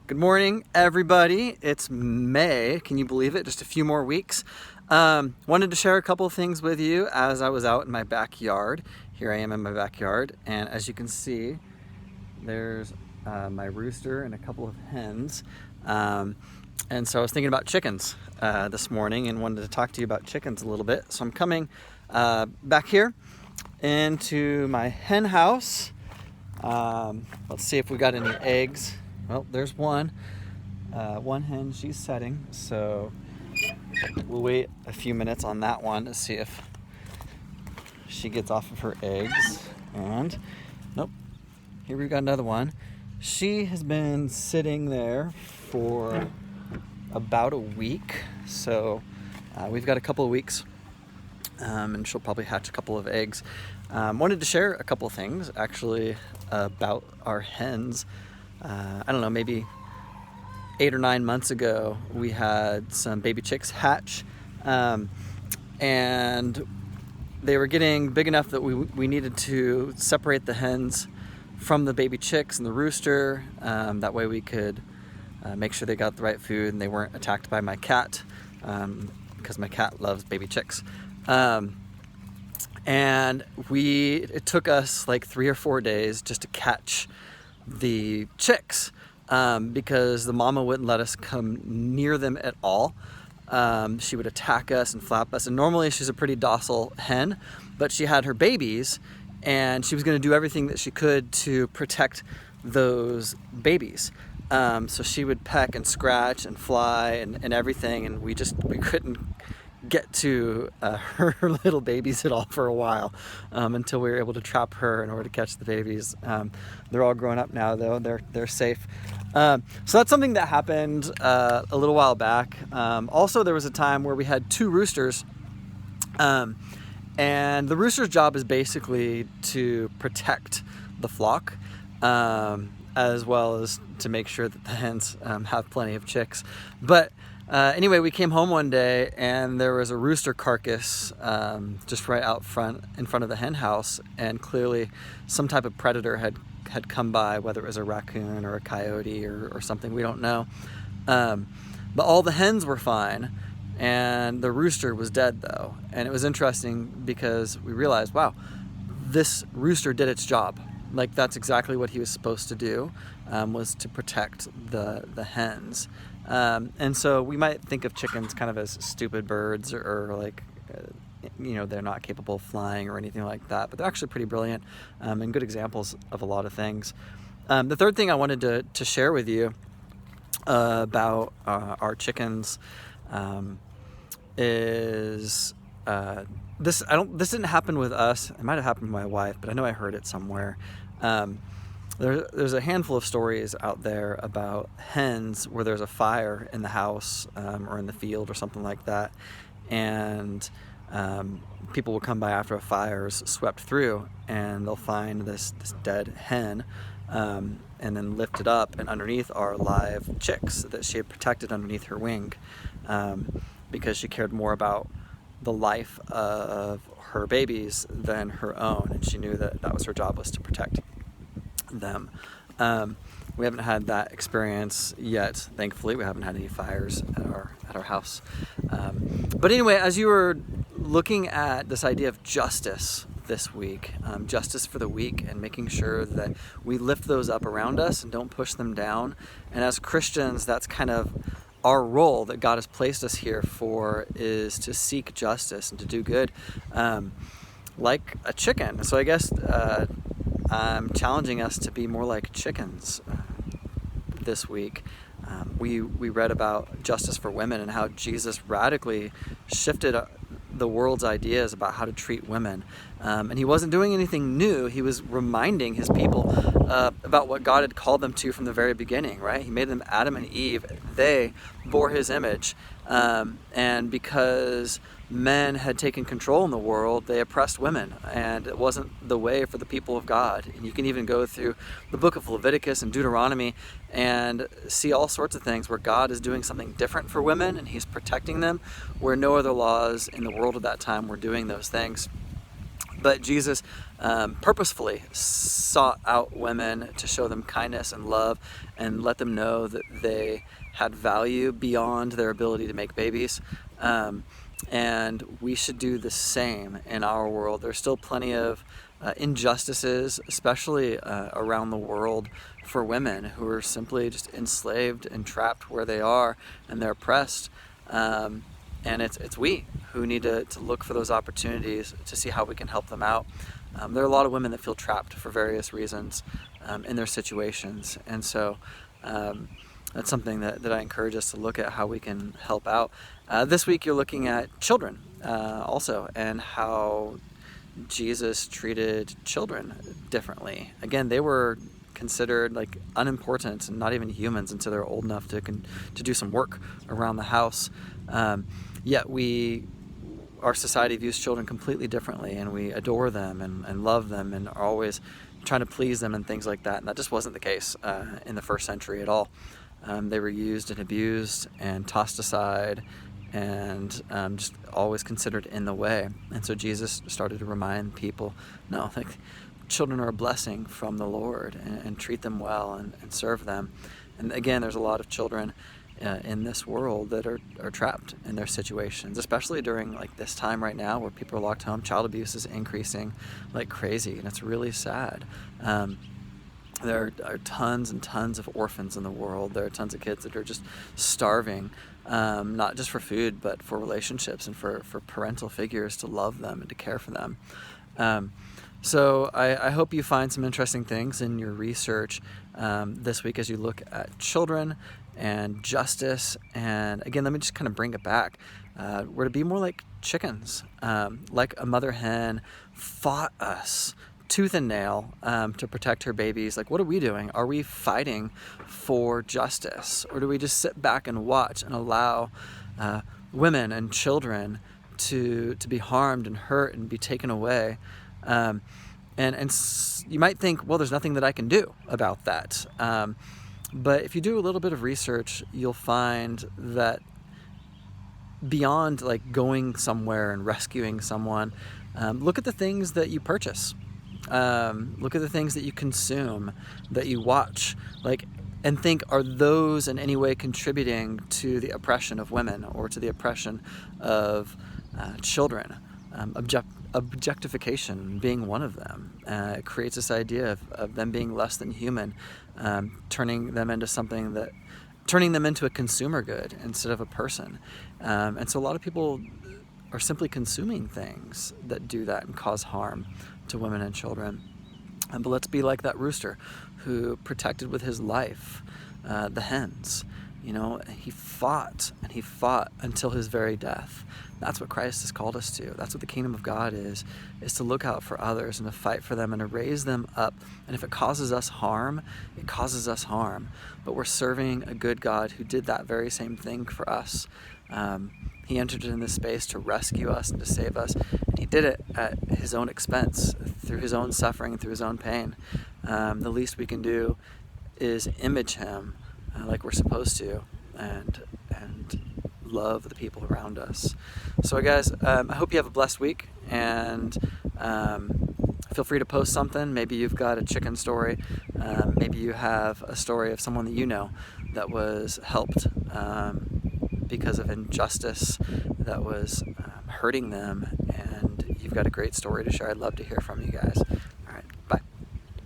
Good morning, everybody. It's May. Can you believe it? Just a few more weeks. Wanted to share a couple of things with you as I was out in my backyard. Here I am in my backyard, and as you can see, there's my rooster and a couple of hens. And so I was thinking about chickens this morning and wanted to talk to you about chickens a little bit. So I'm coming back here into my hen house. Let's see if we got any eggs. Well, there's one hen, she's setting, so we'll wait a few minutes on that one to see if she gets off of her eggs. And nope, here we've got another one. She has been sitting there for about a week, so we've got a couple of weeks, and she'll probably hatch a couple of eggs. Wanted to share a couple of things actually about our hens. I don't know, maybe 8 or 9 months ago, we had some baby chicks hatch, and they were getting big enough that we needed to separate the hens from the baby chicks and the rooster. That way we could make sure they got the right food and they weren't attacked by my cat, because my cat loves baby chicks. And it took us like 3 or 4 days just to catch the chicks, because the mama wouldn't let us come near them at all. She would attack us and flap us, and normally she's a pretty docile hen, but she had her babies and she was going to do everything that she could to protect those babies. So she would peck and scratch and fly and everything, and we couldn't get to her little babies at all for a while, until we were able to trap her in order to catch the babies. They're all grown up now, though. They're safe. So that's something that happened a little while back. Also, there was a time where we had 2 roosters, and the rooster's job is basically to protect the flock, as well as to make sure that the hens have plenty of chicks. But anyway, we came home one day and there was a rooster carcass just right out in front of the hen house, and clearly some type of predator had come by, whether it was a raccoon or a coyote or something, we don't know. But all the hens were fine, and the rooster was dead though. And it was interesting because we realized, wow, this rooster did its job. Like, that's exactly what he was supposed to do, was to protect the hens. And so we might think of chickens kind of as stupid birds, or like, they're not capable of flying or anything like that, but they're actually pretty brilliant, and good examples of a lot of things. The third thing I wanted to share with you about our chickens is this didn't happen with us. It might have happened with my wife, but I know I heard it somewhere. There's a handful of stories out there about hens where there's a fire in the house, or in the field or something like that, and people will come by after a fire is swept through, and they'll find this dead hen, and then lift it up, and underneath are live chicks that she had protected underneath her wing, because she cared more about the life of her babies than her own, and she knew that was her job, was to protect them. We haven't had that experience yet, thankfully. We haven't had any fires at our house. But anyway, as you were looking at this idea of justice this week, justice for the weak, and making sure that we lift those up around us and don't push them down. And as Christians, that's kind of our role that God has placed us here for, is to seek justice and to do good, like a chicken. So I guess I'm challenging us to be more like chickens this week. We read about justice for women and how Jesus radically shifted the world's ideas about how to treat women. And he wasn't doing anything new. He was reminding his people about what God had called them to from the very beginning, right? He made them Adam and Eve. They bore his image. And because men had taken control in the world, they oppressed women, and it wasn't the way for the people of God. And you can even go through the book of Leviticus and Deuteronomy and see all sorts of things where God is doing something different for women, and he's protecting them, where no other laws in the world at that time were doing those things. But Jesus purposefully sought out women to show them kindness and love and let them know that they had value beyond their ability to make babies. And we should do the same in our world. There's still plenty of injustices, especially around the world, for women who are simply just enslaved and trapped where they are, and they're oppressed. And it's we who need to look for those opportunities to see how we can help them out. There are a lot of women that feel trapped for various reasons in their situations, and so that's something that I encourage us to look at how we can help out. This week you're looking at children also, and how Jesus treated children differently. Again, they were considered like unimportant and not even humans until they're old enough to do some work around the house. Yet our society views children completely differently, and we adore them and love them and are always trying to please them and things like that. And that just wasn't the case in the first century at all. They were used and abused and tossed aside and just always considered in the way. And so Jesus started to remind people, no, like, children are a blessing from the Lord, and treat them well and serve them. And again, there's a lot of children in this world that are trapped in their situations, especially during like this time right now where people are locked home. Child abuse is increasing like crazy, and it's really sad. There are tons and tons of orphans in the world. There are tons of kids that are just starving, not just for food, but for relationships and for parental figures to love them and to care for them. So I hope you find some interesting things in your research this week as you look at children and justice. And again, let me just kind of bring it back. We're to be more like chickens, like a mother hen fought us tooth and nail to protect her babies. Like, what are we doing? Are we fighting for justice? Or do we just sit back and watch and allow women and children to be harmed and hurt and be taken away? And you might think, well, there's nothing that I can do about that. But if you do a little bit of research, you'll find that beyond like going somewhere and rescuing someone, look at the things that you purchase. Look at the things that you consume, that you watch, and think, are those in any way contributing to the oppression of women or to the oppression of children? Objectification being one of them. It creates this idea of them being less than human, turning them into a consumer good instead of a person. And so a lot of people are simply consuming things that do that and cause harm to women and children. But let's be like that rooster who protected with his life the hens. He fought and he fought until his very death. That's what Christ has called us to. That's what the kingdom of God is to look out for others and to fight for them and to raise them up. And if it causes us harm, it causes us harm. But we're serving a good God who did that very same thing for us. He entered in this space to rescue us and to save us. And he did it at his own expense, through his own suffering, through his own pain. The least we can do is image him like we're supposed to, and love the people around us. So guys, I hope you have a blessed week, and feel free to post something. Maybe you've got a chicken story. Maybe you have a story of someone that you know that was helped because of injustice that was hurting them, and you've got a great story to share. I'd love to hear from you guys.